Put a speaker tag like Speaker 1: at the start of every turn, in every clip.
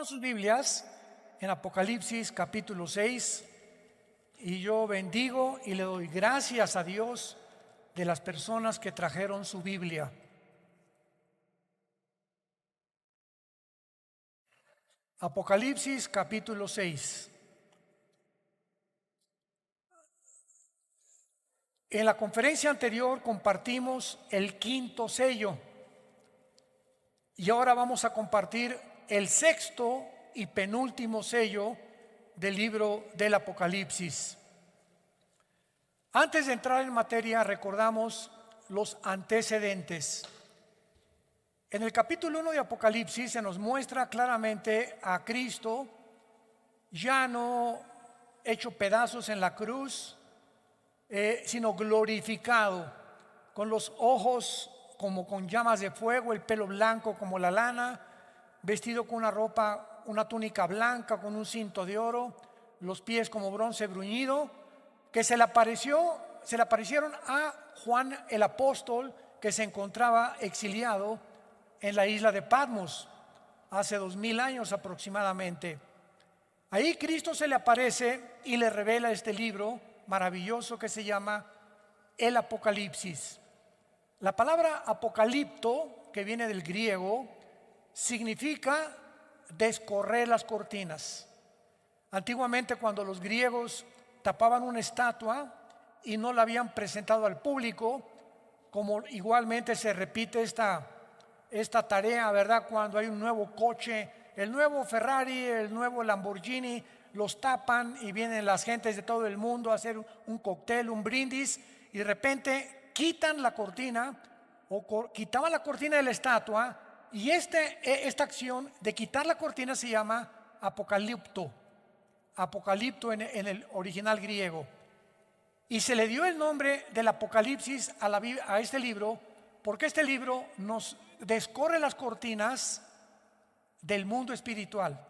Speaker 1: sus Biblias en Apocalipsis capítulo 6, y yo bendigo y le doy gracias a Dios de las personas que trajeron su Biblia. Apocalipsis capítulo 6. En la conferencia anterior compartimos el quinto sello y ahora vamos a compartir el sexto y penúltimo sello del libro del Apocalipsis. Antes de entrar en materia, recordamos los antecedentes. En el capítulo 1 de Apocalipsis se nos muestra claramente a Cristo ya no hecho pedazos en la cruz, sino glorificado, con los ojos como con llamas de fuego, el pelo blanco como la lana, vestido con una ropa, una túnica blanca con un cinto de oro, los pies como bronce bruñido, que se le aparecieron a Juan el apóstol, que se encontraba exiliado en la isla de Patmos hace 2000 años aproximadamente. Ahí Cristo se le aparece y le revela este libro maravilloso que se llama el Apocalipsis. La palabra apocalipto, que viene del griego, significa descorrer las cortinas. Antiguamente, cuando los griegos tapaban una estatua y no la habían presentado al público, como igualmente se repite esta tarea, ¿verdad? Cuando hay un nuevo coche, el nuevo Ferrari, el nuevo Lamborghini, los tapan y vienen las gentes de todo el mundo a hacer un cóctel, un brindis, y de repente quitan la cortina o quitaban la cortina de la estatua, y esta acción de quitar la cortina se llama apocalipto en el original griego, y se le dio el nombre del Apocalipsis a este libro porque este libro nos descorre las cortinas del mundo espiritual,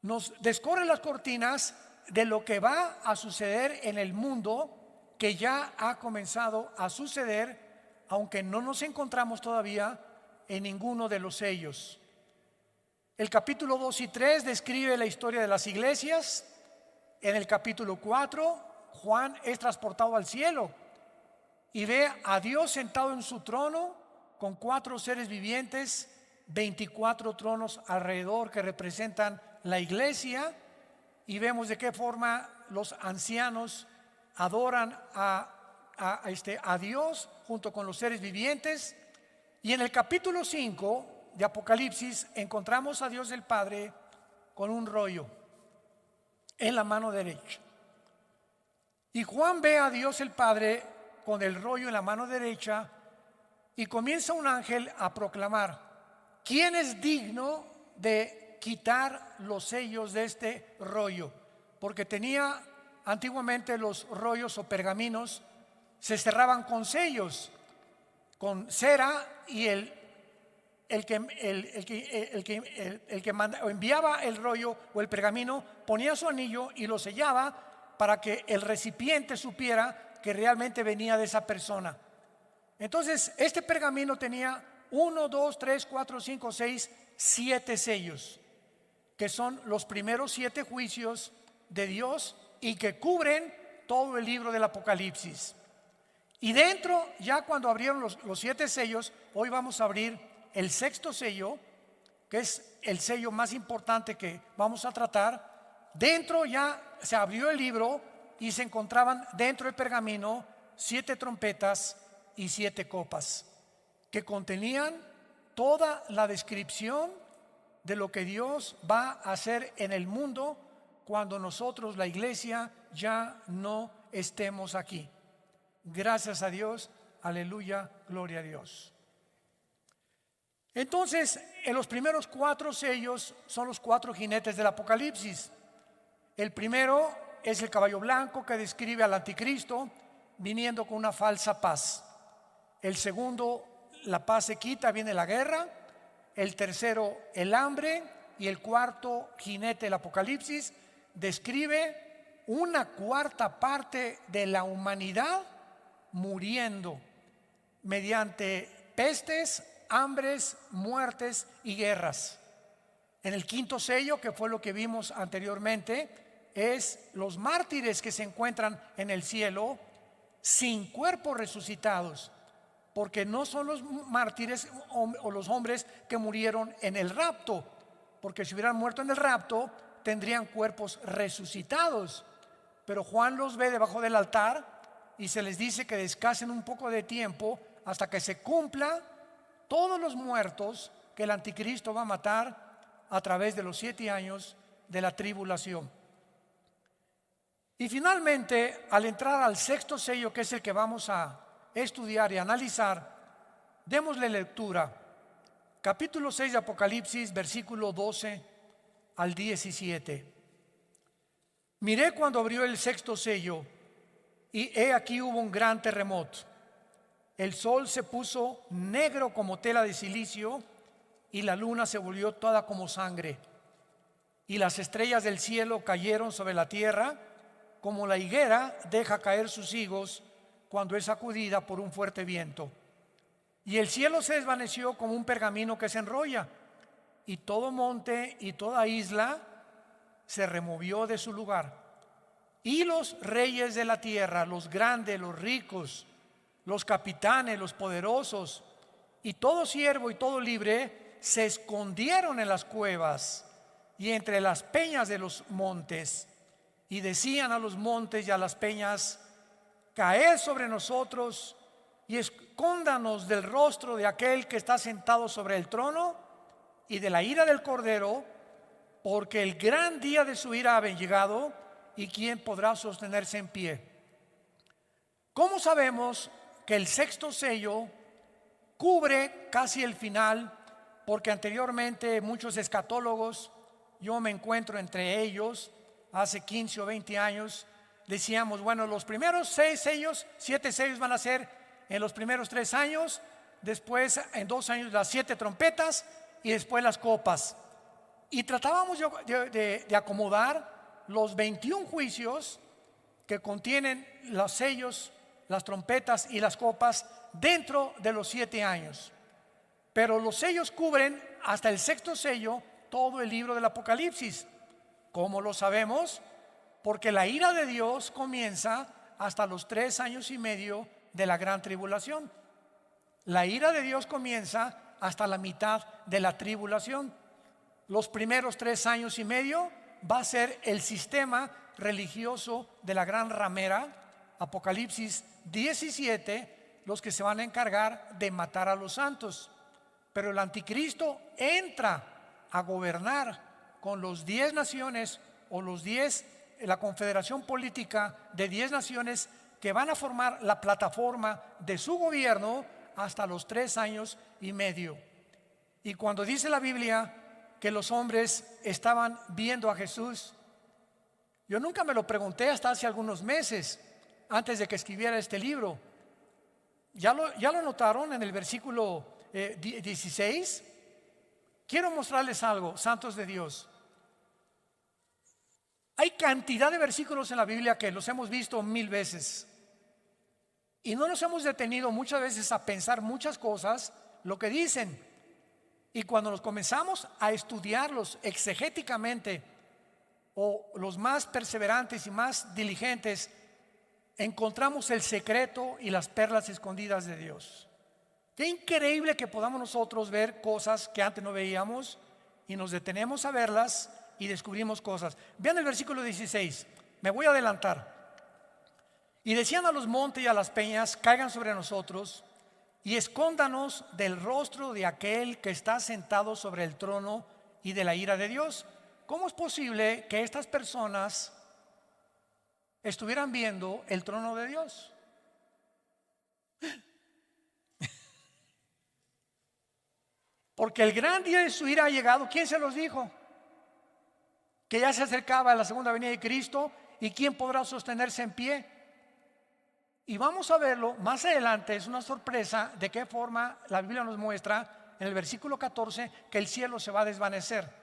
Speaker 1: nos descorre las cortinas de lo que va a suceder en el mundo, que ya ha comenzado a suceder, aunque no nos encontramos todavía en ninguno de los sellos. El capítulo 2 y 3 describe la historia de las iglesias. En el capítulo 4, Juan es transportado al cielo y ve a Dios sentado en su trono con 4 seres vivientes, 24 tronos alrededor que representan la iglesia, y vemos de qué forma los ancianos adoran a Dios junto con los seres vivientes. Y en el capítulo 5 de Apocalipsis encontramos a Dios el Padre con un rollo en la mano derecha, y Juan ve a Dios el Padre con el rollo en la mano derecha, y comienza un ángel a proclamar: ¿quién es digno de quitar los sellos de este rollo? Porque antiguamente los rollos o pergaminos se cerraban con sellos, con cera, y el que enviaba el rollo o el pergamino ponía su anillo y lo sellaba para que el recipiente supiera que realmente venía de esa persona. Entonces este pergamino tenía 1, 2, 3, 4, 5, 6, 7 sellos, que son los primeros 7 juicios de Dios y que cubren todo el libro del Apocalipsis. Y dentro, ya cuando abrieron los 7 sellos, hoy vamos a abrir el sexto sello, que es el sello más importante que vamos a tratar. Dentro ya se abrió el libro y se encontraban dentro del pergamino 7 trompetas y 7 copas, que contenían toda la descripción de lo que Dios va a hacer en el mundo cuando nosotros, la iglesia, ya no estemos aquí. Gracias a Dios, aleluya, gloria a Dios. Entonces, en los primeros 4 sellos son los 4 jinetes del Apocalipsis. El primero es el caballo blanco, que describe al anticristo viniendo con una falsa paz. El segundo, la paz se quita, viene la guerra. El tercero, el hambre. Y el cuarto jinete del Apocalipsis describe una cuarta parte de la humanidad muriendo mediante pestes, hambres, muertes y guerras. En el quinto sello, que fue lo que vimos anteriormente, es los mártires que se encuentran en el cielo sin cuerpos resucitados, porque no son los mártires o los hombres que murieron en el rapto, porque si hubieran muerto en el rapto tendrían cuerpos resucitados. Pero Juan los ve debajo del altar y se les dice que descansen un poco de tiempo hasta que se cumpla todos los muertos que el anticristo va a matar a través de los 7 años de la tribulación. Y finalmente, al entrar al sexto sello, que es el que vamos a estudiar y analizar, démosle lectura. Capítulo 6 de Apocalipsis, versículo 12 al 17. Miré cuando abrió el sexto sello, y he aquí hubo un gran terremoto. El sol se puso negro como tela de silicio, y la luna se volvió toda como sangre. Y las estrellas del cielo cayeron sobre la tierra, como la higuera deja caer sus higos cuando es sacudida por un fuerte viento. Y el cielo se desvaneció como un pergamino que se enrolla, y todo monte y toda isla se removió de su lugar. Y los reyes de la tierra, los grandes, los ricos, los capitanes, los poderosos, y todo siervo y todo libre, se escondieron en las cuevas y entre las peñas de los montes, y decían a los montes y a las peñas: caed sobre nosotros y escóndanos del rostro de aquel que está sentado sobre el trono y de la ira del Cordero, porque el gran día de su ira ha llegado, y quién podrá sostenerse en pie. ¿Cómo sabemos que el sexto sello cubre casi el final? Porque anteriormente muchos escatólogos, yo me encuentro entre ellos, hace 15 o 20 años, decíamos, bueno, los primeros 6 sellos, 7 sellos van a ser en los primeros 3 años, después en 2 años las 7 trompetas y después las copas. Y tratábamos de acomodar los 21 juicios que contienen los sellos, las trompetas y las copas dentro de los 7 años. Pero los sellos cubren hasta el sexto sello todo el libro del Apocalipsis. ¿Cómo lo sabemos? Porque la ira de Dios comienza hasta los 3 años y medio de la gran tribulación. La ira de Dios comienza hasta la mitad de la tribulación. Los primeros 3 años y medio va a ser el sistema religioso de la gran ramera, Apocalipsis 17, los que se van a encargar de matar a los santos. Pero el anticristo entra a gobernar con los 10 naciones o la confederación política de 10 naciones que van a formar la plataforma de su gobierno hasta los 3 años y medio. Y cuando dice la Biblia que los hombres estaban viendo a Jesús, yo nunca me lo pregunté hasta hace algunos meses, antes de que escribiera este libro. ¿Ya lo notaron en el versículo 16? Quiero mostrarles algo, santos de Dios. Hay cantidad de versículos en la Biblia que los hemos visto 1000 veces y no nos hemos detenido muchas veces a pensar muchas cosas, lo que dicen. Y cuando nos comenzamos a estudiarlos exegéticamente, o los más perseverantes y más diligentes, encontramos el secreto y las perlas escondidas de Dios. Qué increíble que podamos nosotros ver cosas que antes no veíamos y nos detenemos a verlas y descubrimos cosas. Vean el versículo 16, me voy a adelantar. Y decían a los montes y a las peñas: caigan sobre nosotros y escóndanos del rostro de aquel que está sentado sobre el trono y de la ira de Dios. ¿Cómo es posible que estas personas estuvieran viendo el trono de Dios? Porque el gran día de su ira ha llegado. ¿Quién se los dijo? Que ya se acercaba la segunda venida de Cristo. ¿Y quién podrá sostenerse en pie? Y vamos a verlo más adelante. Es una sorpresa de qué forma la Biblia nos muestra en el versículo 14 que el cielo se va a desvanecer.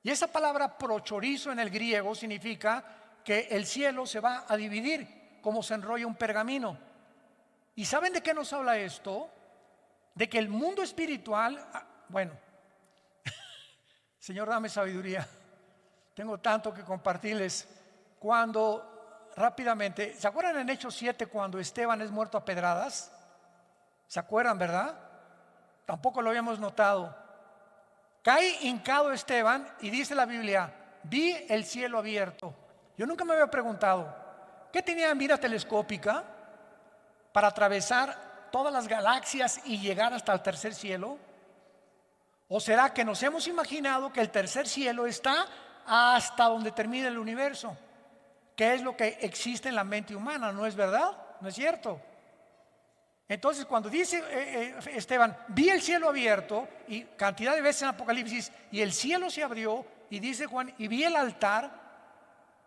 Speaker 1: Y esa palabra prochorizo en el griego significa que el cielo se va a dividir como se enrolla un pergamino. ¿Y saben de qué nos habla esto? De que el mundo espiritual, bueno, Señor, dame sabiduría. Tengo tanto que compartirles. Cuando rápidamente, ¿se acuerdan en Hechos 7 cuando Esteban es muerto a pedradas? ¿Se acuerdan, verdad? Tampoco lo habíamos notado. Cae hincado Esteban y dice la Biblia, vi el cielo abierto. Yo nunca me había preguntado, ¿qué tenía mira telescópica para atravesar todas las galaxias y llegar hasta el tercer cielo? ¿O será que nos hemos imaginado que el tercer cielo está hasta donde termina el universo? ¿Qué es lo que existe en la mente humana? ¿No es verdad? ¿No es cierto? Entonces cuando dice Esteban, vi el cielo abierto, y cantidad de veces en Apocalipsis, y el cielo se abrió, y dice Juan, y vi el altar.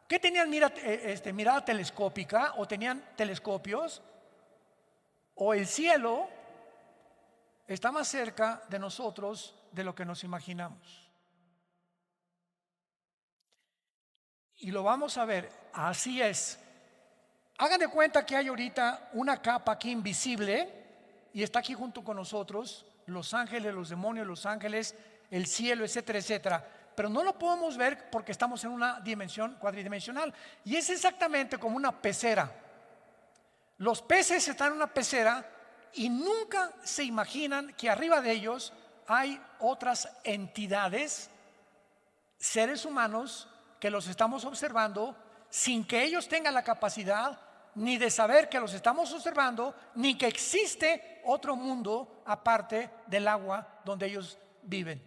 Speaker 1: ¿Qué tenían mirada telescópica? ¿O tenían telescopios? ¿O el cielo está más cerca de nosotros de lo que nos imaginamos? Y lo vamos a ver, así es. Hagan de cuenta que hay ahorita una capa aquí invisible y está aquí junto con nosotros, los ángeles, los demonios, los ángeles, el cielo, etcétera, etcétera. Pero no lo podemos ver porque estamos en una dimensión cuadridimensional. Y es exactamente como una pecera. Los peces están en una pecera y nunca se imaginan que arriba de ellos hay otras entidades, seres humanos, que los estamos observando sin que ellos tengan la capacidad ni de saber que los estamos observando, ni que existe otro mundo aparte del agua donde ellos viven.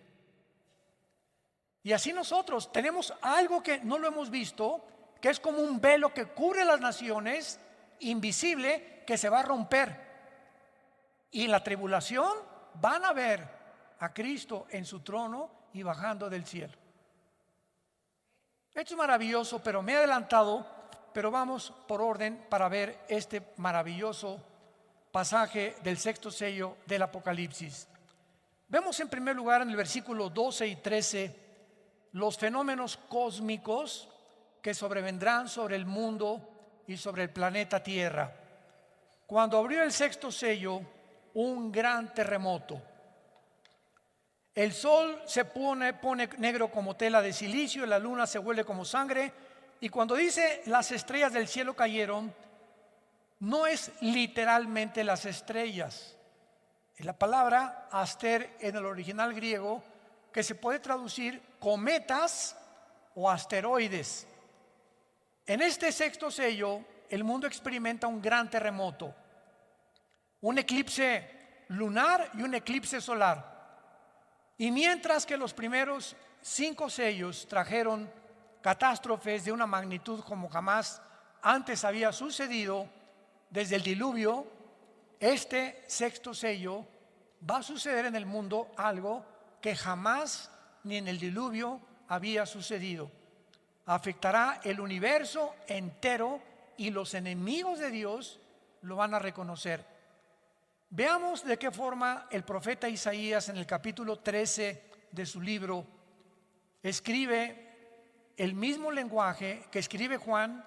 Speaker 1: Y así nosotros tenemos algo que no lo hemos visto, que es como un velo que cubre las naciones, invisible, que se va a romper. Y en la tribulación van a ver a Cristo en su trono y bajando del cielo. Esto es maravilloso, pero me he adelantado, pero vamos por orden para ver este maravilloso pasaje del sexto sello del Apocalipsis. Vemos en primer lugar en el versículo 12 y 13 los fenómenos cósmicos que sobrevendrán sobre el mundo y sobre el planeta Tierra. Cuando abrió el sexto sello, un gran terremoto. El sol se pone negro como tela de silicio, la luna se vuelve como sangre, y cuando dice las estrellas del cielo cayeron, no es literalmente las estrellas. Es la palabra aster en el original griego, que se puede traducir cometas o asteroides. En este sexto sello, el mundo experimenta un gran terremoto, un eclipse lunar y un eclipse solar. Y mientras que los primeros 5 sellos trajeron catástrofes de una magnitud como jamás antes había sucedido desde el diluvio, este sexto sello va a suceder en el mundo algo que jamás ni en el diluvio había sucedido. Afectará el universo entero y los enemigos de Dios lo van a reconocer. Veamos de qué forma el profeta Isaías en el capítulo 13 de su libro escribe el mismo lenguaje que escribe Juan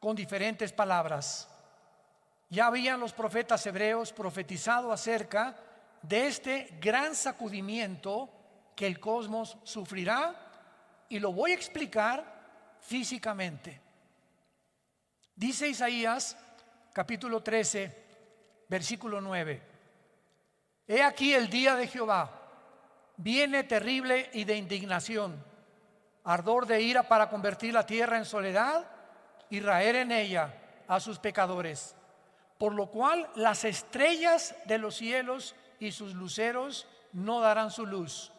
Speaker 1: con diferentes palabras. Ya habían los profetas hebreos profetizado acerca de este gran sacudimiento que el cosmos sufrirá, y lo voy a explicar físicamente. Dice Isaías capítulo 13 versículo 9: He aquí el día de Jehová, viene terrible y de indignación, ardor de ira para convertir la tierra en soledad y raer en ella a sus pecadores. Por lo cual las estrellas de los cielos y sus luceros no darán su luz.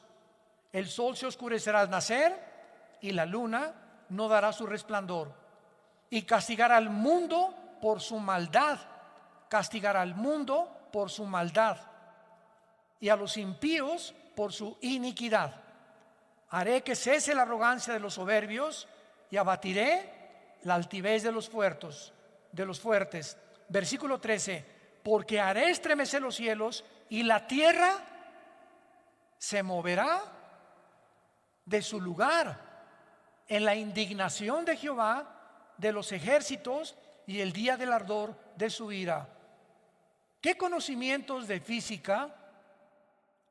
Speaker 1: El sol se oscurecerá al nacer y la luna no dará su resplandor. Y castigará al mundo por su maldad. Castigará al mundo por su maldad y a los impíos por su iniquidad. Haré que cese la arrogancia de los soberbios y abatiré la altivez de los fuertes. Versículo 13: Porque haré estremecer los cielos y la tierra se moverá de su lugar en la indignación de Jehová de los ejércitos y el día del ardor de su ira. ¿Qué conocimientos de física,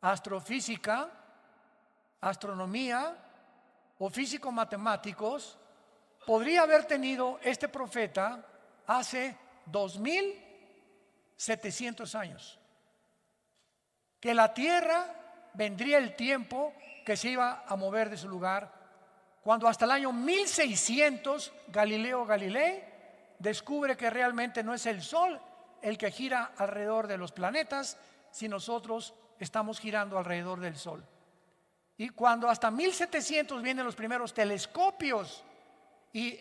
Speaker 1: astrofísica, astronomía o físico-matemáticos podría haber tenido este profeta hace 2700 años? Que la tierra vendría el tiempo que se iba a mover de su lugar, cuando hasta el año 1600 Galileo Galilei descubre que realmente no es el Sol el que gira alrededor de los planetas, si nosotros estamos girando alrededor del Sol. Y cuando hasta 1700 vienen los primeros telescopios y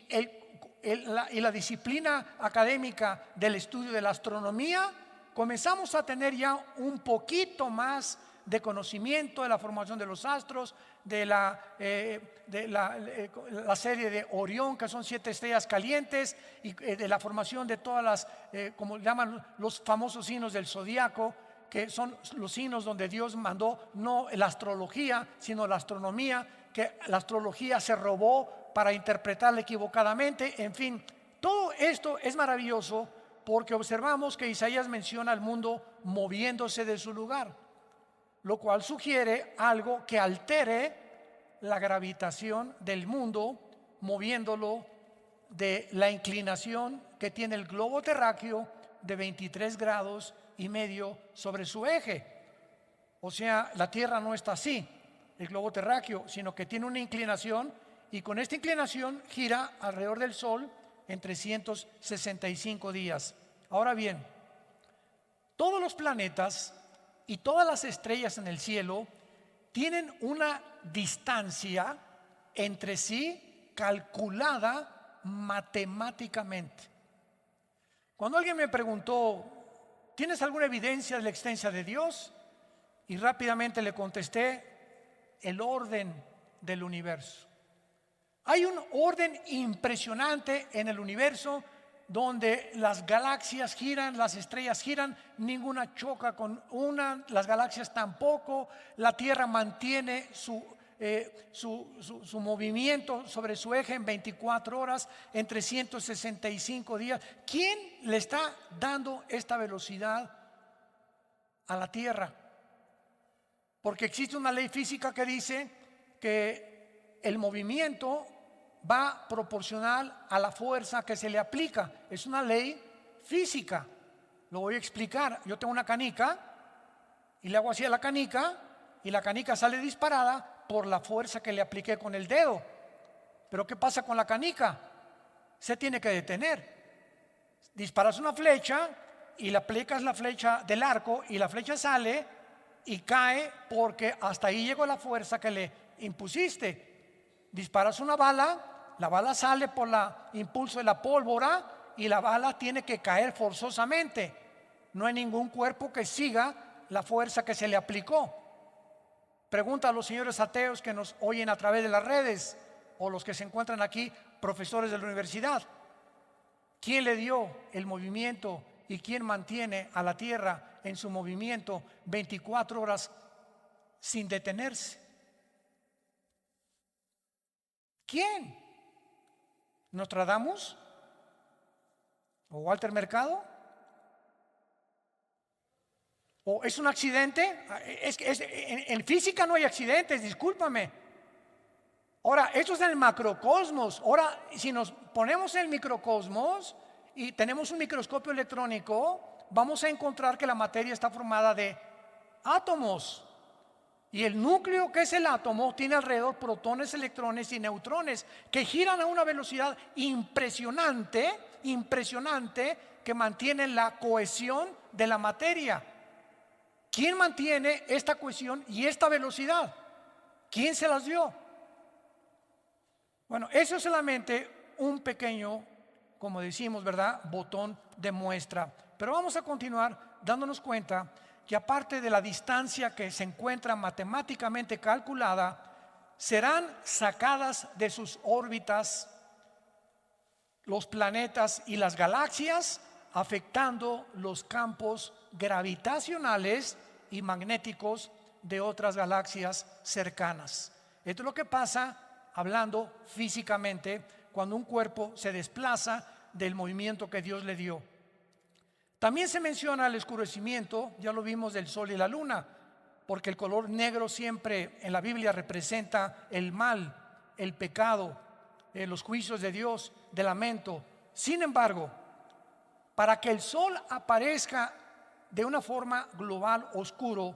Speaker 1: la disciplina académica del estudio de la astronomía, comenzamos a tener ya un poquito más de conocimiento de la formación de los astros, de la serie de Orión, que son 7 estrellas calientes, y de la formación de todas las, como llaman los famosos signos del zodiaco, que son los signos donde Dios mandó no la astrología, sino la astronomía, que la astrología se robó para interpretarla equivocadamente. En fin, todo esto es maravilloso porque observamos que Isaías menciona al mundo moviéndose de su lugar, lo cual sugiere algo que altere la gravitación del mundo, moviéndolo de la inclinación que tiene el globo terráqueo de 23 grados y medio sobre su eje. O sea, la Tierra no está así, el globo terráqueo, sino que tiene una inclinación, y con esta inclinación gira alrededor del Sol en 365 días. Ahora bien, todos los planetas y todas las estrellas en el cielo tienen una distancia entre sí calculada matemáticamente. Cuando alguien me preguntó, ¿tienes alguna evidencia de la existencia de Dios? Y rápidamente le contesté, el orden del universo. Hay un orden impresionante en el universo donde las galaxias giran, las estrellas giran, ninguna choca con una, las galaxias tampoco, la Tierra mantiene su movimiento sobre su eje en 24 horas, en 365 días. ¿Quién le está dando esta velocidad a la Tierra? Porque existe una ley física que dice que el movimiento va proporcional a la fuerza que se le aplica. Es una ley física. Lo voy a explicar. Yo tengo una canica y le hago así a la canica y la canica sale disparada por la fuerza que le apliqué con el dedo. Pero ¿qué pasa con la canica? Se tiene que detener. Disparas una flecha y le aplicas la flecha del arco y la flecha sale y cae porque hasta ahí llegó la fuerza que le impusiste. Disparas una bala, la bala sale por el impulso de la pólvora y la bala tiene que caer forzosamente. No hay ningún cuerpo que siga la fuerza que se le aplicó. Pregunta a los señores ateos que nos oyen a través de las redes o los que se encuentran aquí, profesores de la universidad. ¿Quién le dio el movimiento y quién mantiene a la Tierra en su movimiento 24 horas sin detenerse? ¿Quién? ¿Nostradamus? ¿O Walter Mercado? ¿O es un accidente? En física no hay accidentes, discúlpame. Ahora, esto es en el macrocosmos. Ahora, si nos ponemos en el microcosmos y tenemos un microscopio electrónico, vamos a encontrar que la materia está formada de átomos. Y el núcleo, que es el átomo, tiene alrededor protones, electrones y neutrones que giran a una velocidad impresionante que mantienen la cohesión de la materia. ¿Quién mantiene esta cohesión y esta velocidad? ¿Quién se las dio? Bueno, eso es solamente un pequeño, como decimos, ¿verdad?, botón de muestra. Pero vamos a continuar dándonos cuenta que aparte de la distancia que se encuentra matemáticamente calculada, serán sacadas de sus órbitas los planetas y las galaxias, afectando los campos gravitacionales y magnéticos de otras galaxias cercanas. Esto es lo que pasa, hablando físicamente, cuando un cuerpo se desplaza del movimiento que Dios le dio. También se menciona el oscurecimiento, ya lo vimos, del Sol y la Luna. porque el color negro siempre en la Biblia representa el mal, el pecado, los juicios de Dios, de lamento. Sin embargo, para que el sol aparezca de una forma global oscuro,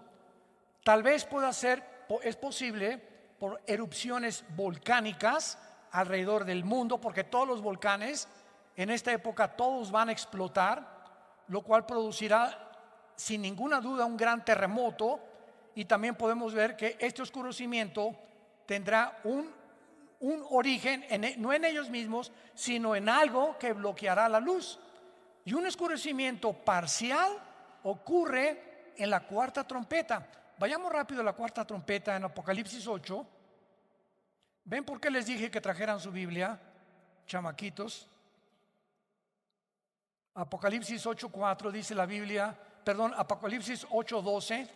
Speaker 1: tal vez pueda ser, es posible por erupciones volcánicas alrededor del mundo, porque todos los volcanes en esta época todos van a explotar, lo cual producirá sin ninguna duda un gran terremoto. Y también podemos ver que este oscurecimiento tendrá un origen no en ellos mismos, sino en algo que bloqueará la luz. Y un oscurecimiento parcial ocurre en la cuarta trompeta. Vayamos rápido a la cuarta trompeta en Apocalipsis 8. ¿Ven por qué les dije que trajeran su Biblia, chamaquitos? Apocalipsis 8:4 dice la Biblia, Apocalipsis 8:12.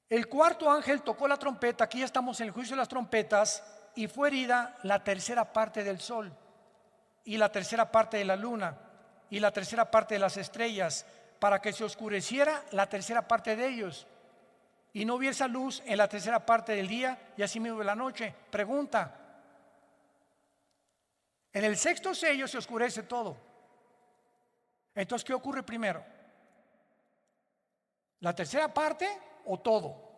Speaker 1: El cuarto ángel tocó la trompeta, aquí ya estamos en el juicio de las trompetas, y fue herida la tercera parte del sol, y la tercera parte de la luna, y la tercera parte de las estrellas, para que se oscureciera la tercera parte de ellos, y no hubiese luz en la tercera parte del día, y así mismo de la noche. Pregunta: en el sexto sello se oscurece todo. Entonces, ¿qué ocurre primero? ¿La tercera parte o todo?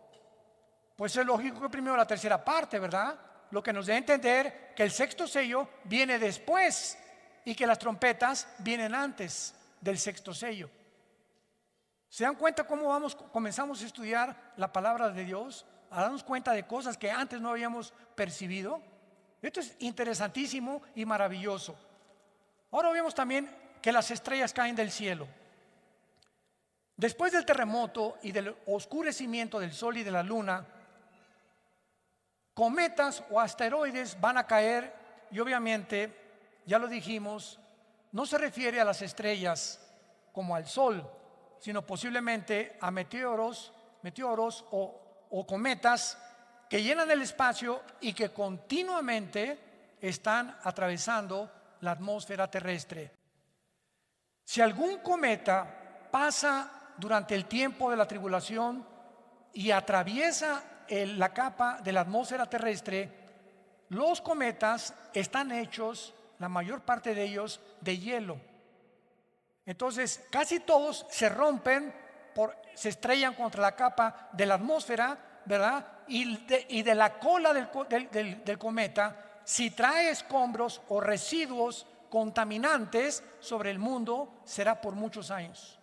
Speaker 1: Pues es lógico que primero la tercera parte, ¿verdad? Lo que nos debe entender que el sexto sello viene después y que las trompetas vienen antes del sexto sello. ¿Se dan cuenta cómo comenzamos a estudiar la palabra de Dios? A darnos cuenta de cosas que antes no habíamos percibido. Esto es interesantísimo y maravilloso. Ahora vemos también que las estrellas caen del cielo. Después del terremoto y del oscurecimiento del sol y de la luna, cometas o asteroides van a caer, y obviamente, ya lo dijimos, no se refiere a las estrellas como al sol, sino posiblemente a meteoros o cometas que llenan el espacio y que continuamente están atravesando la atmósfera terrestre. Si algún cometa pasa durante el tiempo de la tribulación y atraviesa la capa de la atmósfera terrestre, los cometas están hechos, la mayor parte de ellos, de hielo. Entonces casi todos se rompen, se estrellan contra la capa de la atmósfera, ¿verdad? Y de la cola del cometa, si trae escombros o residuos contaminantes sobre el mundo, será por muchos años.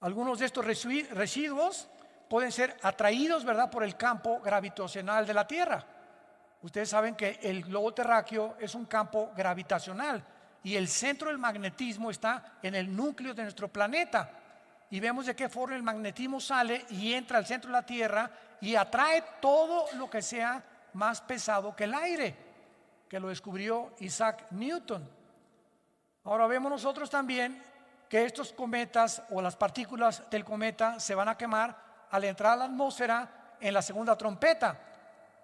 Speaker 1: Algunos de estos residuos pueden ser atraídos, ¿verdad?, por el campo gravitacional de la Tierra. Ustedes saben que el globo terráqueo es un campo gravitacional y el centro del magnetismo está en el núcleo de nuestro planeta. Y vemos de qué forma el magnetismo sale y entra al centro de la Tierra y atrae todo lo que sea más pesado que el aire, que lo descubrió Isaac Newton. Ahora vemos nosotros también que estos cometas o las partículas del cometa se van a quemar al entrar a la atmósfera en la segunda trompeta,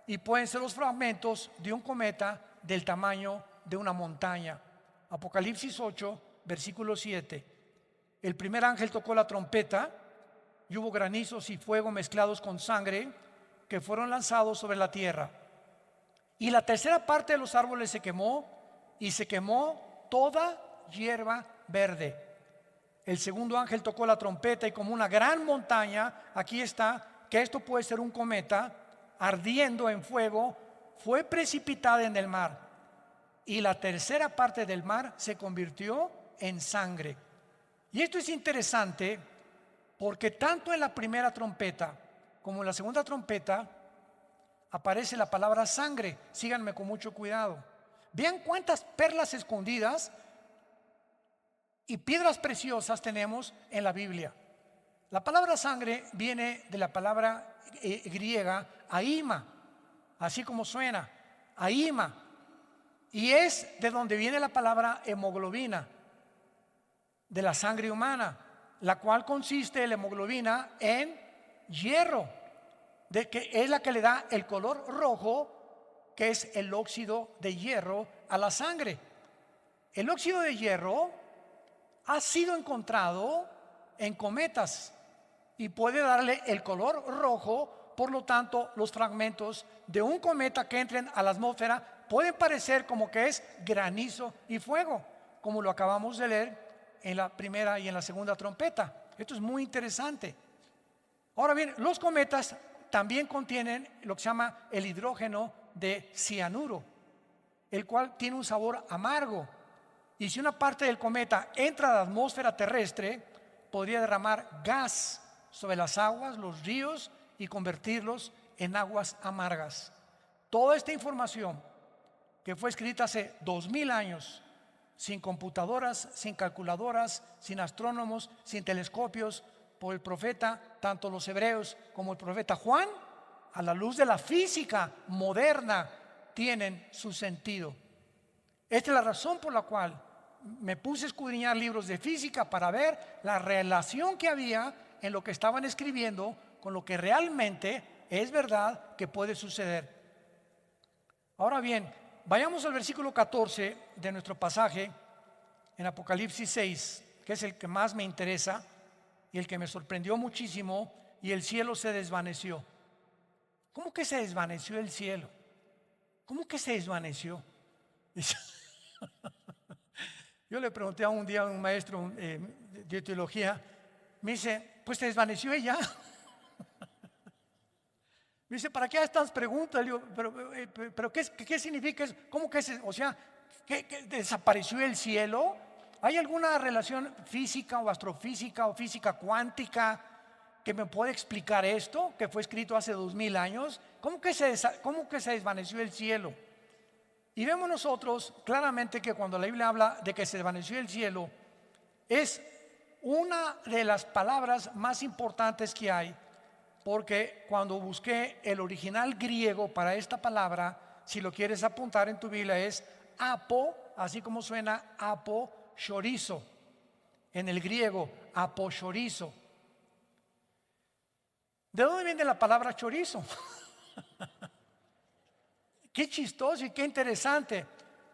Speaker 1: y pueden ser los fragmentos de un cometa del tamaño de una montaña. Apocalipsis 8, versículo 7. El primer ángel tocó la trompeta y hubo granizos y fuego mezclados con sangre que fueron lanzados sobre la tierra. Y la tercera parte de los árboles se quemó, y se quemó toda hierba verde. El segundo ángel tocó la trompeta y como una gran montaña, aquí está, que esto puede ser un cometa, ardiendo en fuego, fue precipitada en el mar. Y la tercera parte del mar se convirtió en sangre. Y esto es interesante porque tanto en la primera trompeta como en la segunda trompeta aparece la palabra sangre. Síganme con mucho cuidado. Vean cuántas perlas escondidas y piedras preciosas tenemos en la Biblia. La palabra sangre viene de la palabra griega aima, así como suena, aima, y es de donde viene la palabra hemoglobina, de la sangre humana, la cual consiste la hemoglobina en hierro, de que es la que le da el color rojo, que es el óxido de hierro a la sangre. El óxido de hierro ha sido encontrado en cometas, y puede darle el color rojo. Por lo tanto, los fragmentos de un cometa que entren a la atmósfera pueden parecer como que es granizo y fuego, como lo acabamos de leer en la primera y en la segunda trompeta. Esto es muy interesante. Ahora bien, los cometas también contienen lo que se llama el hidrógeno de cianuro, el cual tiene un sabor amargo. Y si una parte del cometa entra a la atmósfera terrestre, podría derramar gas sobre las aguas, los ríos, y convertirlos en aguas amargas. Toda esta información que fue escrita hace 2000 años, sin computadoras, sin calculadoras, sin astrónomos, sin telescopios, por el profeta, tanto los hebreos como el profeta Juan, a la luz de la física moderna, tienen su sentido. Esta es la razón por la cual me puse a escudriñar libros de física para ver la relación que había en lo que estaban escribiendo con lo que realmente es verdad que puede suceder. Ahora bien, vayamos al versículo 14 de nuestro pasaje en Apocalipsis 6, que es el que más me interesa y el que me sorprendió muchísimo. Y el cielo se desvaneció. ¿Cómo que se desvaneció el cielo? ¿Cómo que se desvaneció? Yo le pregunté a un día a un maestro de teología, me dice, pues se desvaneció ella. Me dice, ¿para qué haces estas preguntas? Le digo, pero ¿qué significa eso? ¿Cómo que o sea, ¿que desapareció el cielo? ¿Hay alguna relación física o astrofísica o física cuántica que me puede explicar esto, que fue escrito hace 2000 años? ¿Cómo que se desvaneció el cielo? Y vemos nosotros claramente que cuando la Biblia habla de que se desvaneció el cielo, es una de las palabras más importantes que hay, porque cuando busqué el original griego para esta palabra, si lo quieres apuntar en tu Biblia, es apo, así como suena aposhorizo, en el griego, aposhorizo. ¿De dónde viene la palabra chorizo? Qué chistoso y qué interesante.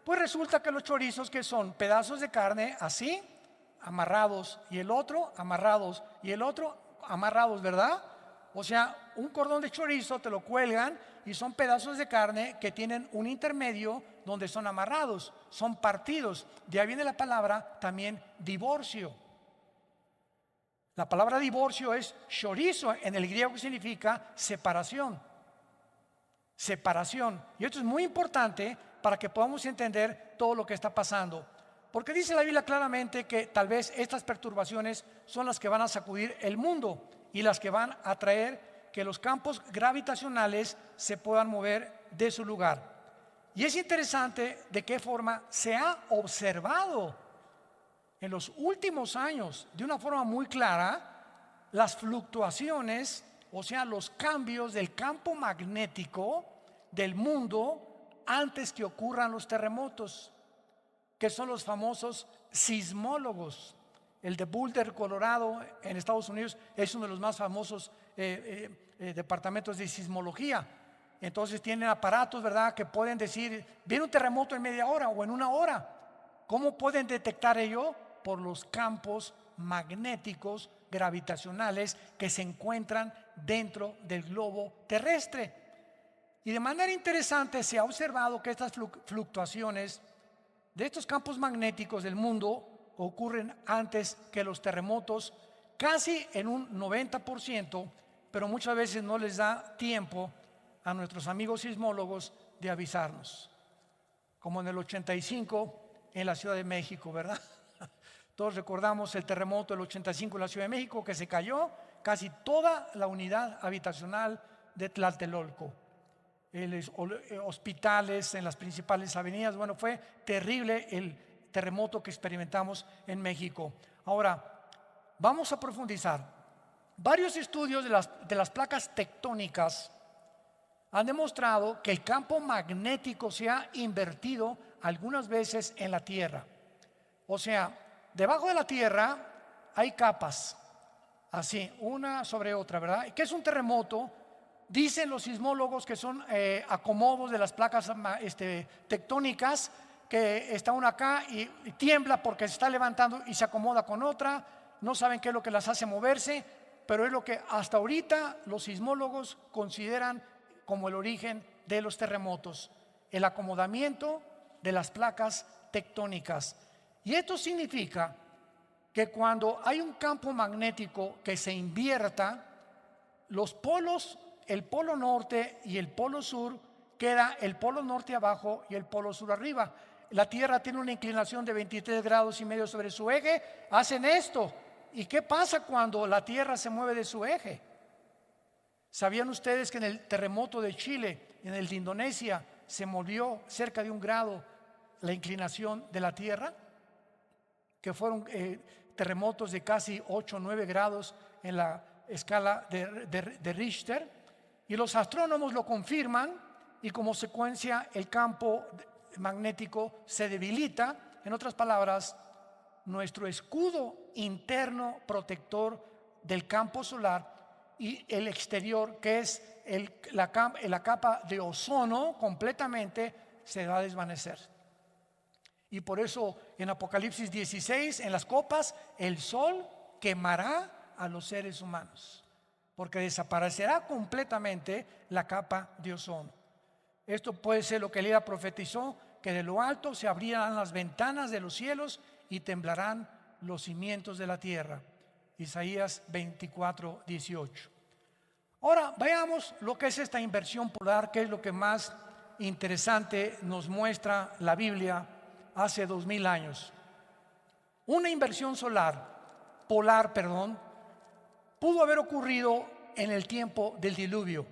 Speaker 1: Pues resulta que los chorizos, que son pedazos de carne así, amarrados, y el otro amarrados, y el otro amarrados, ¿verdad? O sea, un cordón de chorizo te lo cuelgan y son pedazos de carne que tienen un intermedio donde son amarrados, son partidos. De ahí viene la palabra también divorcio. La palabra divorcio es chorizo, en el griego, que significa separación. Separación. Y esto es muy importante para que podamos entender todo lo que está pasando. Porque dice la Biblia claramente que tal vez estas perturbaciones son las que van a sacudir el mundo y las que van a traer que los campos gravitacionales se puedan mover de su lugar. Y es interesante de qué forma se ha observado en los últimos años de una forma muy clara las fluctuaciones, o sea, los cambios del campo magnético del mundo antes que ocurran los terremotos, que son los famosos sismólogos. El de Boulder, Colorado, en Estados Unidos, es uno de los más famosos departamentos de sismología. Entonces tienen aparatos, ¿verdad?, que pueden decir, viene un terremoto en media hora o en una hora. ¿Cómo pueden detectar ello? Por los campos magnéticos gravitacionales que se encuentran dentro del globo terrestre. Y de manera interesante se ha observado que estas fluctuaciones de estos campos magnéticos del mundo ocurren antes que los terremotos, casi en un 90%, pero muchas veces no les da tiempo a nuestros amigos sismólogos de avisarnos, como en el 85 en la Ciudad de México, ¿verdad? Todos recordamos el terremoto del 85 en la Ciudad de México, que se cayó casi toda la unidad habitacional de Tlatelolco, hospitales en las principales avenidas. Bueno, fue terrible el terremoto que experimentamos en México. Ahora, vamos a profundizar. Varios estudios de las placas tectónicas han demostrado que el campo magnético se ha invertido algunas veces en la Tierra. O sea, debajo de la Tierra hay capas, así, una sobre otra, ¿verdad? ¿Qué es un terremoto? Dicen los sismólogos que son acomodos de las placas tectónicas, que está una acá y tiembla porque se está levantando y se acomoda con otra. No saben qué es lo que las hace moverse, pero es lo que hasta ahorita los sismólogos consideran como el origen de los terremotos, el acomodamiento de las placas tectónicas. Y esto significa que cuando hay un campo magnético que se invierta, los polos, el polo norte y el polo sur, queda el polo norte abajo y el polo sur arriba. La Tierra tiene una inclinación de 23 grados y medio sobre su eje, hacen esto. ¿Y qué pasa cuando la Tierra se mueve de su eje? ¿Sabían ustedes que en el terremoto de Chile, en el de Indonesia, se movió cerca de 1 grado la inclinación de la Tierra? Que fueron terremotos de casi 8 o 9 grados en la escala de Richter. Y los astrónomos lo confirman y como consecuencia el campo magnético se debilita. En otras palabras, nuestro escudo interno protector del campo solar y el exterior, que es la capa de ozono, completamente se va a desvanecer. Y por eso en Apocalipsis 16, en las copas, el sol quemará a los seres humanos, porque desaparecerá completamente la capa de ozono. Esto puede ser lo que Elías profetizó, que de lo alto se abrirán las ventanas de los cielos y temblarán los cimientos de la tierra. Isaías 24, 18. Ahora veamos lo que es esta inversión polar, que es lo que más interesante nos muestra la Biblia hace 2000 años. Una inversión polar, pudo haber ocurrido en el tiempo del diluvio,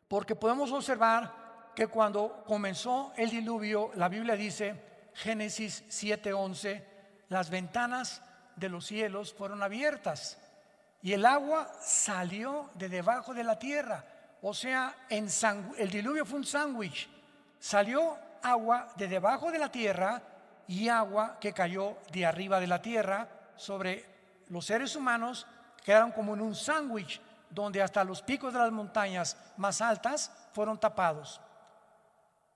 Speaker 1: porque podemos observar que cuando comenzó el diluvio, la Biblia dice, Génesis 7:11, las ventanas de los cielos fueron abiertas y el agua salió de debajo de la tierra. O sea, el diluvio fue un sándwich. Salió agua de debajo de la tierra y agua que cayó de arriba de la tierra sobre los seres humanos. Quedaron como en un sándwich donde hasta los picos de las montañas más altas fueron tapados.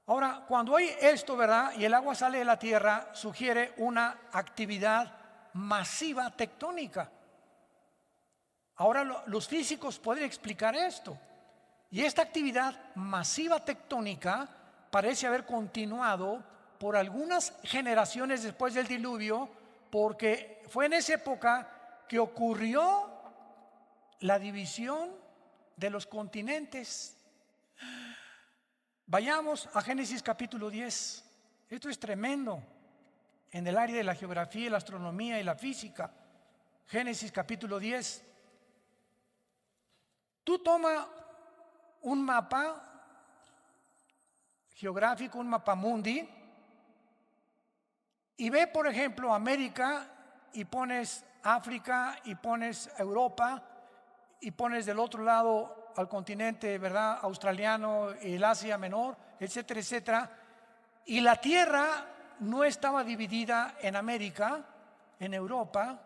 Speaker 1: Ahora, cuando hay esto, ¿verdad? Y el agua sale de la tierra, sugiere una actividad masiva tectónica. Ahora los físicos pueden explicar esto. Y esta actividad masiva tectónica parece haber continuado por algunas generaciones después del diluvio, porque fue en esa época que ocurrió la división de los continentes. Vayamos a Génesis capítulo 10. Esto es tremendo en el área de la geografía, la astronomía y la física. Génesis capítulo 10. Tú toma un mapa geográfico, un mapa mundi, y ve, por ejemplo, América, y pones África, y pones Europa, y pones del otro lado al continente, ¿verdad?, australiano, el Asia Menor, etcétera, etcétera. Y la Tierra no estaba dividida en América, en Europa,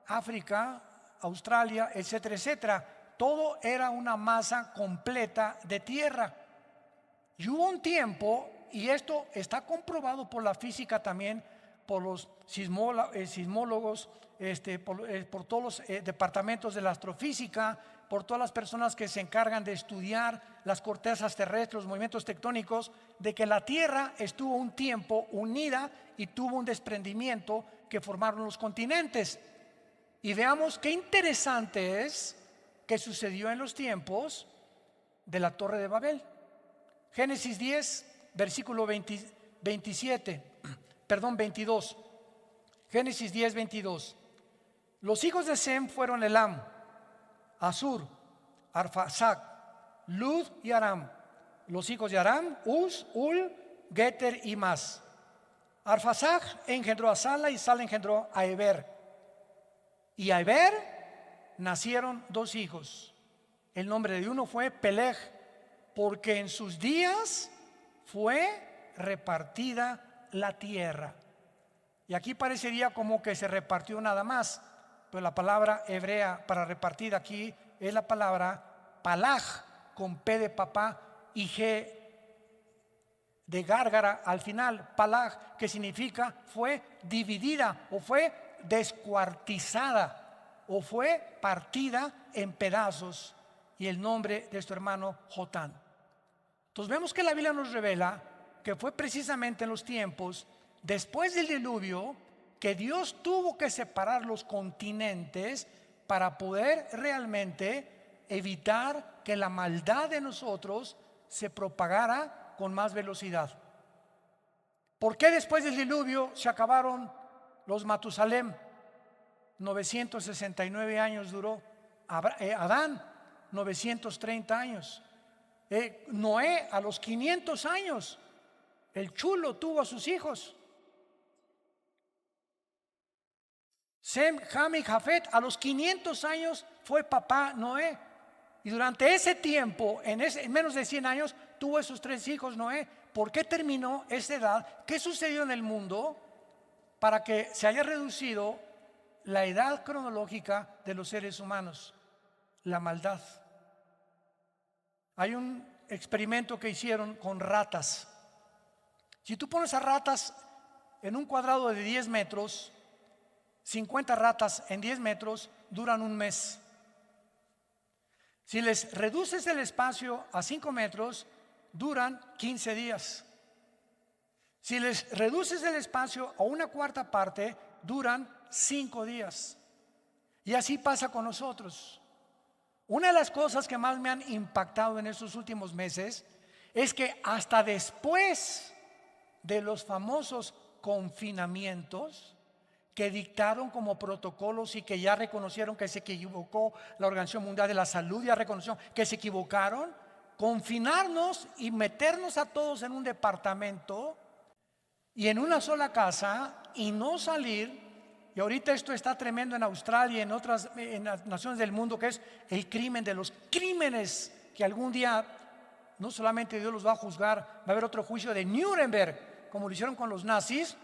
Speaker 1: África, Australia, etcétera, etcétera. Todo era una masa completa de tierra. Y hubo un tiempo, y esto está comprobado por la física también, por los sismólogos, por todos los departamentos de la astrofísica, por todas las personas que se encargan de estudiar las cortezas terrestres, los movimientos tectónicos, de que la Tierra estuvo un tiempo unida y tuvo un desprendimiento que formaron los continentes. Y veamos qué interesante es que sucedió en los tiempos de la Torre de Babel. Génesis 10, versículo 22. Génesis 10, 22. Los hijos de Sem fueron Elam, Asur, Arfaxad, Lud y Aram. Los hijos de Aram, Uz, Ul, Geter y Mas. Arfaxad engendró a Sala y Sala engendró a Eber. Y a Eber nacieron 2 hijos. El nombre de uno fue Peleg, porque en sus días fue repartida la tierra. Y aquí parecería como que se repartió nada más, pero la palabra hebrea para repartir aquí es la palabra palag, con P de papá y G de gárgara al final. Palag, que significa fue dividida o fue descuartizada o fue partida en pedazos, y el nombre de su hermano Jotán. Entonces vemos que la Biblia nos revela que fue precisamente en los tiempos después del diluvio que Dios tuvo que separar los continentes para poder realmente evitar que la maldad de nosotros se propagara con más velocidad. ¿Por qué después del diluvio se acabaron los Matusalem? 969 años duró. Adán, 930 años. Noé, a los 500 años, el chulo tuvo a sus hijos. Sem, Ham y Jafet, a los 500 años fue papá Noé. Y durante ese tiempo, en menos de 100 años, tuvo esos 3 hijos Noé. ¿Por qué terminó esa edad? ¿Qué sucedió en el mundo para que se haya reducido la edad cronológica de los seres humanos? La maldad. Hay un experimento que hicieron con ratas. Si tú pones a ratas en un cuadrado de 10 metros, 50 ratas en 10 metros duran un mes. Si les reduces el espacio a 5 metros, duran 15 días. Si les reduces el espacio a una cuarta parte, duran 5 días. Y así pasa con nosotros. Una de las cosas que más me han impactado en estos últimos meses es que hasta después de los famosos confinamientos que dictaron como protocolos y que ya reconocieron que se equivocó la Organización Mundial de la Salud, ya reconoció que se equivocaron, confinarnos y meternos a todos en un departamento y en una sola casa y no salir. Y ahorita esto está tremendo en Australia y en las naciones del mundo, que es el crimen de los crímenes, que algún día no solamente Dios los va a juzgar, va a haber otro juicio de Nuremberg, como lo hicieron con los nazis.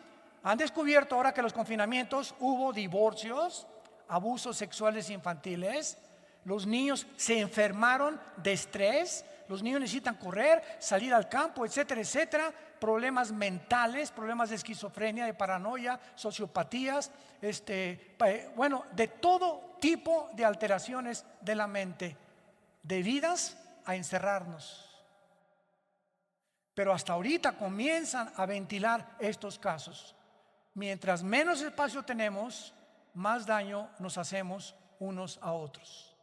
Speaker 1: Han descubierto ahora que en los confinamientos hubo divorcios, abusos sexuales infantiles, los niños se enfermaron de estrés, los niños necesitan correr, salir al campo, etcétera, etcétera, problemas mentales, problemas de esquizofrenia, de paranoia, sociopatías, bueno, de todo tipo de alteraciones de la mente, debidas a encerrarnos. Pero hasta ahorita comienzan a ventilar estos casos. Mientras menos espacio tenemos, más daño nos hacemos unos a otros.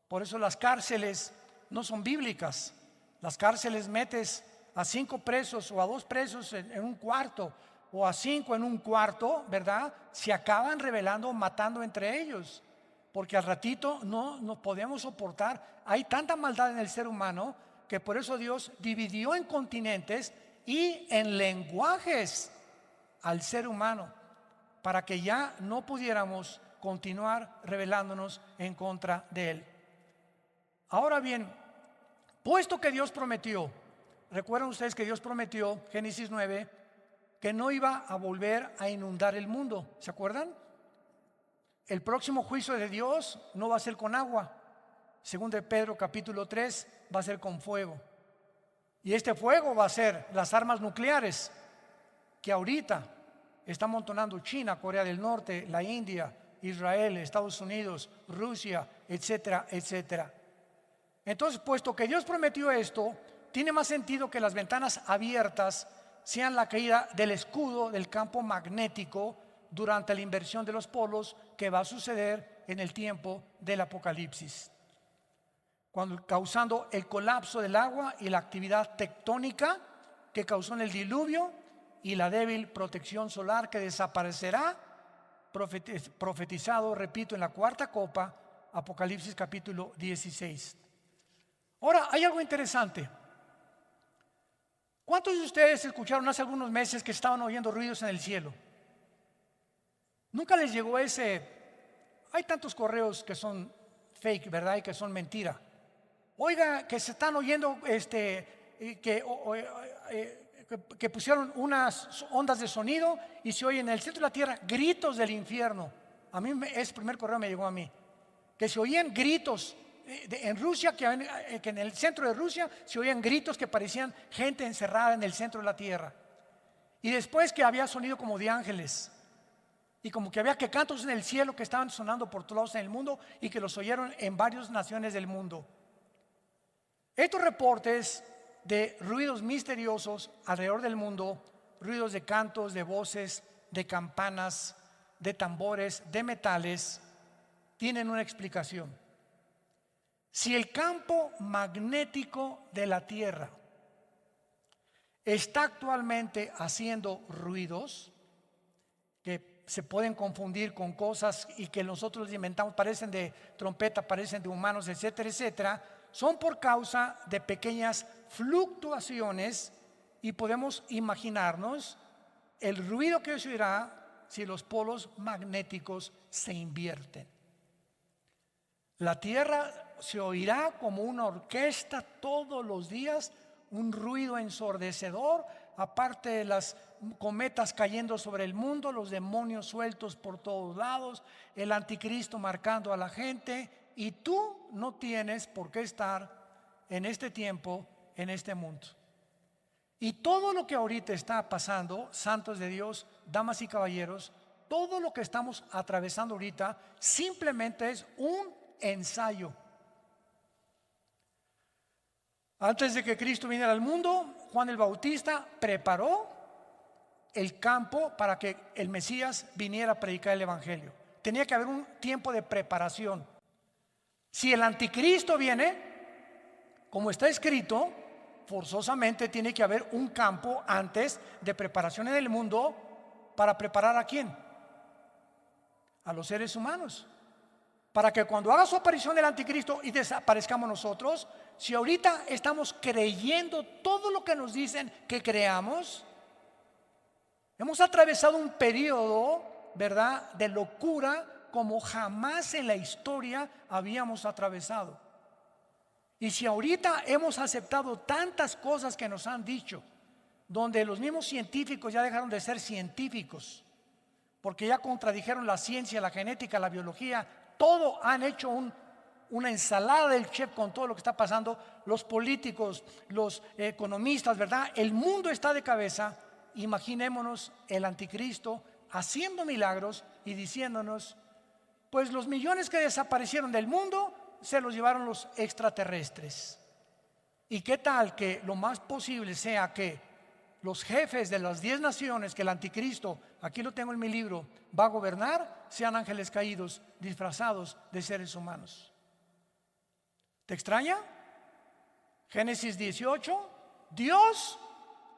Speaker 1: Por eso las cárceles no son bíblicas. Las cárceles metes a 5 presos o a 2 presos en un cuarto, o a 5 en un cuarto, ¿verdad? Se acaban rebelando, matando entre ellos, porque al ratito no podemos soportar. Hay tanta maldad en el ser humano que por eso Dios dividió en continentes y en lenguajes al ser humano, para que ya no pudiéramos continuar rebelándonos en contra de Él. Ahora bien, puesto que Dios prometió, recuerdan ustedes que Dios prometió, Génesis 9, que no iba a volver a inundar el mundo, ¿se acuerdan? El próximo juicio de Dios no va a ser con agua, según de Pedro capítulo 3, va a ser con fuego. Y este fuego va a ser las armas nucleares que ahorita está amontonando China, Corea del Norte, la India, Israel, Estados Unidos, Rusia, etcétera, etcétera. Entonces, puesto que Dios prometió esto, tiene más sentido que las ventanas abiertas sean la caída del escudo del campo magnético durante la inversión de los polos que va a suceder en el tiempo del Apocalipsis, causando el colapso del agua y la actividad tectónica que causó en el diluvio y la débil protección solar que desaparecerá, profetizado, repito, en la cuarta copa, Apocalipsis capítulo 16. Ahora, hay algo interesante. ¿Cuántos de ustedes escucharon hace algunos meses que estaban oyendo ruidos en el cielo? Nunca les llegó hay tantos correos que son fake, ¿verdad? Y que son mentira. Oiga, que se están oyendo, que pusieron unas ondas de sonido y se oyen en el centro de la tierra gritos del infierno. A mí ese primer correo me llegó a mí, que se oían gritos en Rusia, que en el centro de Rusia se oían gritos que parecían gente encerrada en el centro de la tierra. Y después que había sonido como de ángeles. Y como que había que cantos en el cielo que estaban sonando por todos lados en el mundo y que los oyeron en varias naciones del mundo. Estos reportes de ruidos misteriosos alrededor del mundo, ruidos de cantos, de voces, de campanas, de tambores, de metales, tienen una explicación. Si el campo magnético de la Tierra está actualmente haciendo ruidos que se pueden confundir con cosas y que nosotros inventamos, parecen de trompeta, parecen de humanos, etcétera, etcétera, son por causa de pequeñas fluctuaciones, y podemos imaginarnos el ruido que se oirá si los polos magnéticos se invierten. La Tierra se oirá como una orquesta todos los días, un ruido ensordecedor, aparte de las cometas cayendo sobre el mundo, los demonios sueltos por todos lados, el anticristo marcando a la gente, y tú no tienes por qué estar en este tiempo, en este mundo. Y todo lo que ahorita está pasando, santos de Dios, damas y caballeros, todo lo que estamos atravesando ahorita simplemente es un ensayo. Antes de que Cristo viniera al mundo, Juan el Bautista preparó el campo para que el Mesías viniera a predicar el Evangelio. Tenía que haber un tiempo de preparación. Si el anticristo viene, como está escrito, forzosamente tiene que haber un campo antes de preparación en el mundo. ¿Para preparar a quién? A los seres humanos, para que cuando haga su aparición el anticristo y desaparezcamos nosotros. Si ahorita estamos creyendo todo lo que nos dicen que creamos, hemos atravesado un periodo, ¿verdad?, de locura como jamás en la historia habíamos atravesado. Y si ahorita hemos aceptado tantas cosas que nos han dicho, donde los mismos científicos ya dejaron de ser científicos, porque ya contradijeron la ciencia, la genética, la biología, todo han hecho una ensalada del chef con todo lo que está pasando, los políticos, los economistas, ¿verdad? El mundo está de cabeza. Imaginémonos el anticristo haciendo milagros y diciéndonos, pues los millones que desaparecieron del mundo se los llevaron los extraterrestres. ¿Y qué tal que lo más posible sea que los jefes de las 10 naciones que el anticristo, aquí lo tengo en mi libro, va a gobernar, sean ángeles caídos disfrazados de seres humanos? ¿Te extraña? Génesis 18, Dios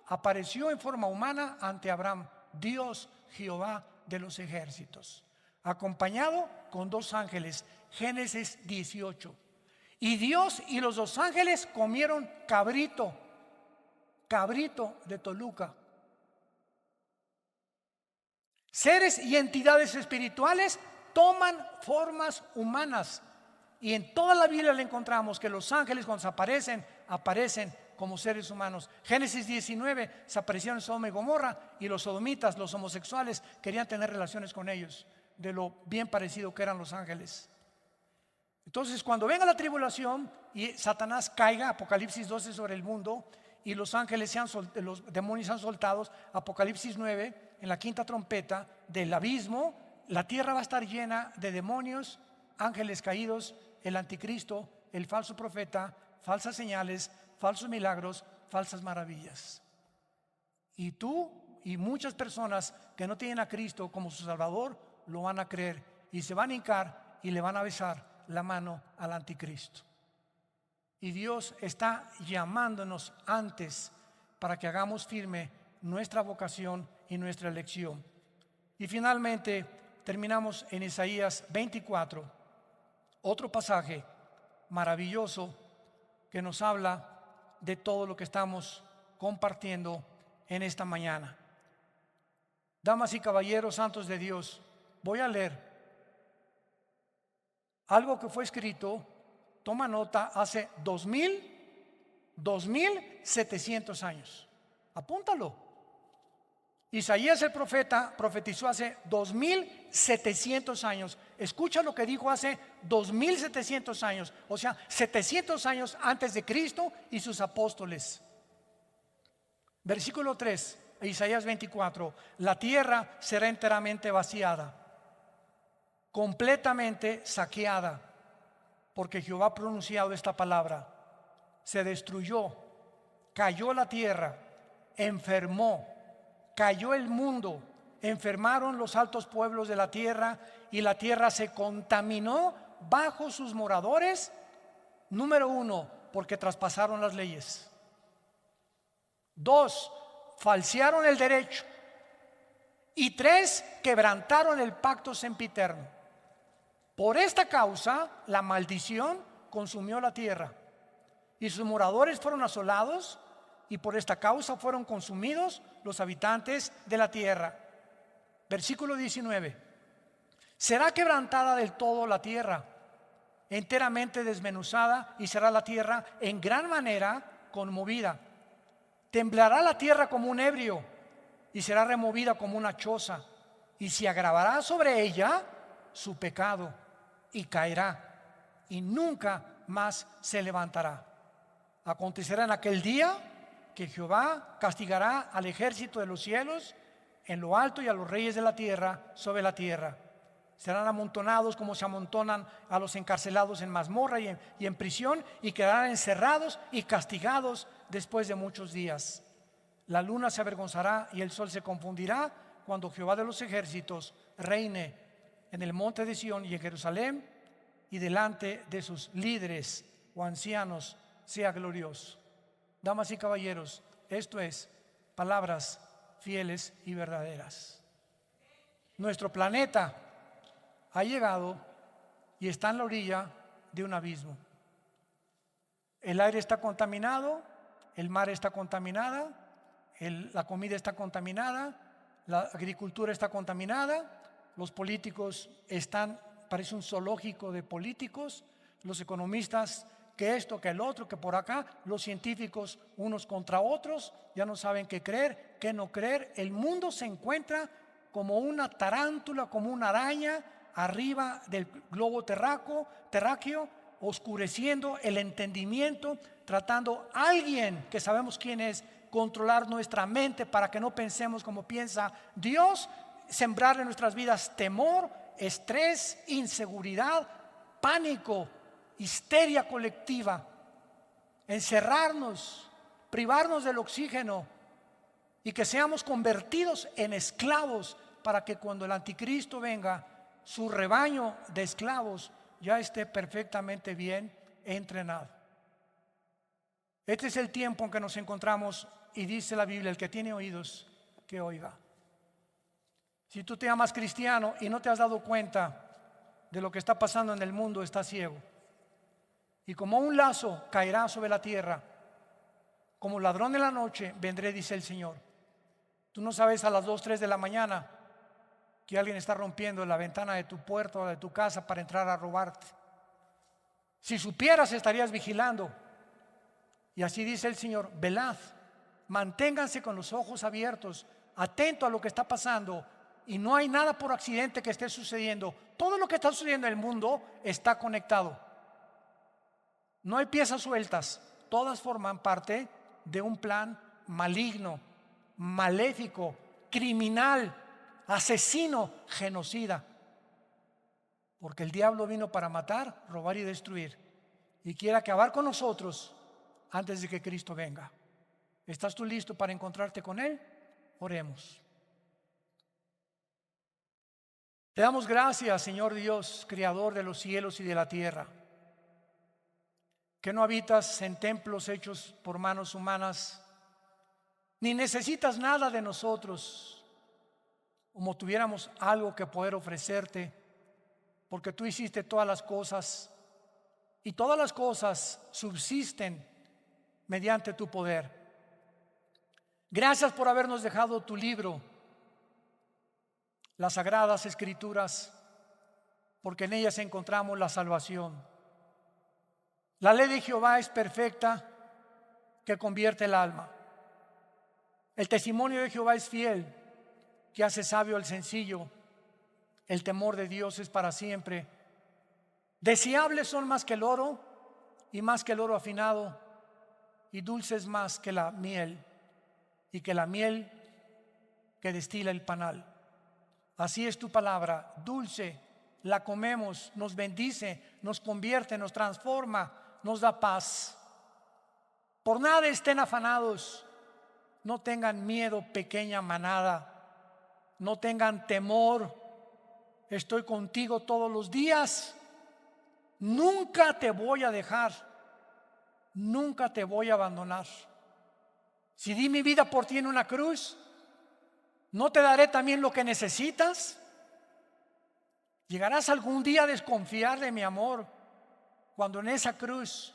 Speaker 1: apareció en forma humana ante Abraham, Dios Jehová de los ejércitos, acompañado con 2 ángeles. Génesis 18. Y Dios y los 2 ángeles comieron cabrito de Toluca. Seres y entidades espirituales toman formas humanas, y en toda la Biblia le encontramos que los ángeles cuando se aparecen como seres humanos. Génesis 19, se aparecieron en Sodoma y Gomorra, y los sodomitas, los homosexuales, querían tener relaciones con ellos, de lo bien parecido que eran los ángeles. Entonces, cuando venga la tribulación y Satanás caiga, Apocalipsis 12, sobre el mundo, y los ángeles los demonios sean soltados, Apocalipsis 9, en la 5ª trompeta del abismo, la tierra va a estar llena de demonios, ángeles caídos, el anticristo, el falso profeta, falsas señales, falsos milagros, falsas maravillas. Y tú y muchas personas que no tienen a Cristo como su Salvador lo van a creer, y se van a hincar y le van a besar la mano al anticristo. Y Dios está llamándonos antes para que hagamos firme nuestra vocación y nuestra elección. Y finalmente terminamos en Isaías 24, otro pasaje maravilloso que nos habla de todo lo que estamos compartiendo en esta mañana. Damas y caballeros santos de Dios, voy a leer algo que fue escrito, toma nota, hace 2700 años. Apúntalo. Isaías el profeta profetizó hace 2700 años. Escucha lo que dijo hace 2700 años, o sea, 700 años antes de Cristo y sus apóstoles. Versículo 3: Isaías 24, la tierra será enteramente vaciada, completamente saqueada, porque Jehová ha pronunciado esta palabra. Se destruyó, cayó la tierra, enfermó, cayó el mundo, enfermaron los altos pueblos de la tierra y la tierra se contaminó bajo sus moradores. Número 1, porque traspasaron las leyes. 2, falsearon el derecho. Y 3, quebrantaron el pacto sempiterno. Por esta causa, la maldición consumió la tierra y sus moradores fueron asolados, y por esta causa fueron consumidos los habitantes de la tierra. Versículo 19. Será quebrantada del todo la tierra, enteramente desmenuzada, y será la tierra en gran manera conmovida. Temblará la tierra como un ebrio y será removida como una choza, y se agravará sobre ella su pecado y caerá y nunca más se levantará. Acontecerá en aquel día que Jehová castigará al ejército de los cielos en lo alto y a los reyes de la tierra sobre la tierra. Serán amontonados como se amontonan a los encarcelados en mazmorra y en prisión, y quedarán encerrados y castigados después de muchos días. La luna se avergonzará y el sol se confundirá cuando Jehová de los ejércitos reine en el monte de Sión y en Jerusalén, y delante de sus líderes o ancianos sea glorioso. Damas y caballeros, esto es palabras fieles y verdaderas. Nuestro planeta ha llegado y está en la orilla de un abismo. El aire está contaminado, el mar está contaminada, la comida está contaminada, la agricultura está contaminada, los políticos están, parece un zoológico de políticos, los economistas que esto, que el otro, que por acá, los científicos unos contra otros, ya no saben qué creer, qué no creer. El mundo se encuentra como una tarántula, como una araña arriba del globo terráqueo, oscureciendo el entendimiento, tratando a alguien que sabemos quién es, controlar nuestra mente para que no pensemos como piensa Dios, sembrar en nuestras vidas temor, estrés, inseguridad, pánico, histeria colectiva, encerrarnos, privarnos del oxígeno, y que seamos convertidos en esclavos para que cuando el anticristo venga, su rebaño de esclavos ya esté perfectamente bien entrenado. Este es el tiempo en que nos encontramos, y dice la Biblia: el que tiene oídos, que oiga. Si tú te llamas cristiano y no te has dado cuenta de lo que está pasando en el mundo, estás ciego. Y como un lazo caerá sobre la tierra, como ladrón de la noche vendré, dice el Señor. Tú no sabes a las 2, 3 de la mañana que alguien está rompiendo la ventana de tu puerta o de tu casa para entrar a robarte. Si supieras, estarías vigilando. Y así dice el Señor: velad, manténganse con los ojos abiertos, atento a lo que está pasando. Y no hay nada por accidente que esté sucediendo. Todo lo que está sucediendo en el mundo está conectado. No hay piezas sueltas. Todas forman parte de un plan maligno, maléfico, criminal, asesino, genocida. Porque el diablo vino para matar, robar y destruir, y quiere acabar con nosotros antes de que Cristo venga. ¿Estás tú listo para encontrarte con Él? Oremos. Te damos gracias, Señor Dios, Creador de los cielos y de la tierra, que no habitas en templos hechos por manos humanas, ni necesitas nada de nosotros, como tuviéramos algo que poder ofrecerte, porque tú hiciste todas las cosas, y todas las cosas subsisten mediante tu poder. Gracias por habernos dejado tu libro, las Sagradas Escrituras, porque en ellas encontramos la salvación. La ley de Jehová es perfecta, que convierte el alma. El testimonio de Jehová es fiel, que hace sabio al sencillo. El temor de Dios es para siempre. Deseables son más que el oro, y más que el oro afinado, y dulces más que la miel, y que la miel que destila el panal. Así es tu palabra, dulce, la comemos, nos bendice, nos convierte, nos transforma, nos da paz. Por nada estén afanados, no tengan miedo, pequeña manada, no tengan temor. Estoy contigo todos los días, nunca te voy a dejar, nunca te voy a abandonar. Si di mi vida por ti en una cruz, ¿no te daré también lo que necesitas? ¿Llegarás algún día a desconfiar de mi amor cuando en esa cruz,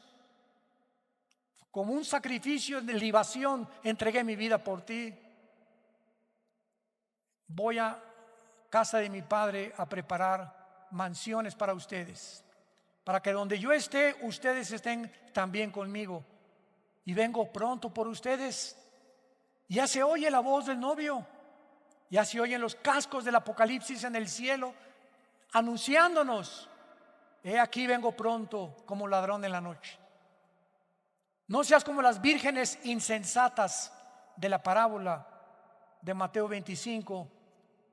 Speaker 1: como un sacrificio de libación, entregué mi vida por ti? Voy a casa de mi Padre a preparar mansiones para ustedes, para que donde yo esté, ustedes estén también conmigo. Y vengo pronto por ustedes. Ya se oye la voz del novio, ya se oyen los cascos del Apocalipsis en el cielo, anunciándonos: he aquí vengo pronto como ladrón en la noche. No seas como las vírgenes insensatas de la parábola de Mateo 25,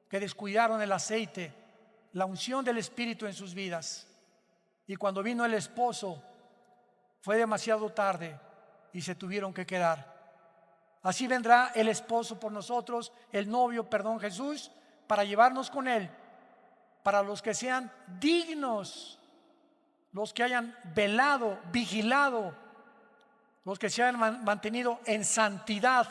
Speaker 1: que descuidaron el aceite, la unción del Espíritu en sus vidas. Y cuando vino el esposo, fue demasiado tarde y se tuvieron que quedar. Así vendrá el esposo por nosotros, el novio, Jesús, para llevarnos con él, para los que sean dignos, los que hayan velado, vigilado, los que se hayan mantenido en santidad,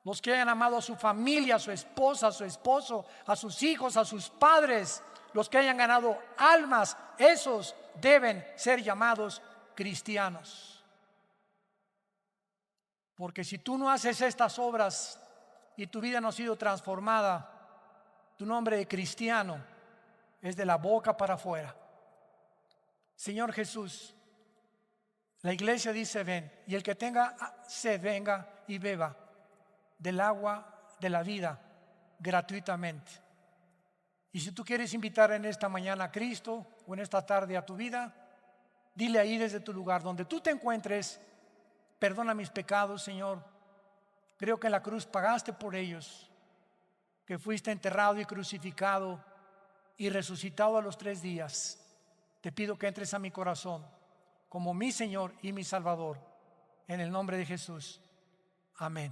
Speaker 1: los que hayan amado a su familia, a su esposa, a su esposo, a sus hijos, a sus padres, los que hayan ganado almas. Esos deben ser llamados cristianos. Porque si tú no haces estas obras y tu vida no ha sido transformada, tu nombre de cristiano es de la boca para afuera. Señor Jesús, la iglesia dice: ven, y el que tenga sed, venga y beba del agua de la vida gratuitamente. Y si tú quieres invitar en esta mañana a Cristo o en esta tarde a tu vida, dile ahí desde tu lugar donde tú te encuentres: perdona mis pecados, Señor. Creo que en la cruz pagaste por ellos, que fuiste enterrado y crucificado y resucitado a los 3 días. Te pido que entres a mi corazón como mi Señor y mi Salvador. En el nombre de Jesús. Amén.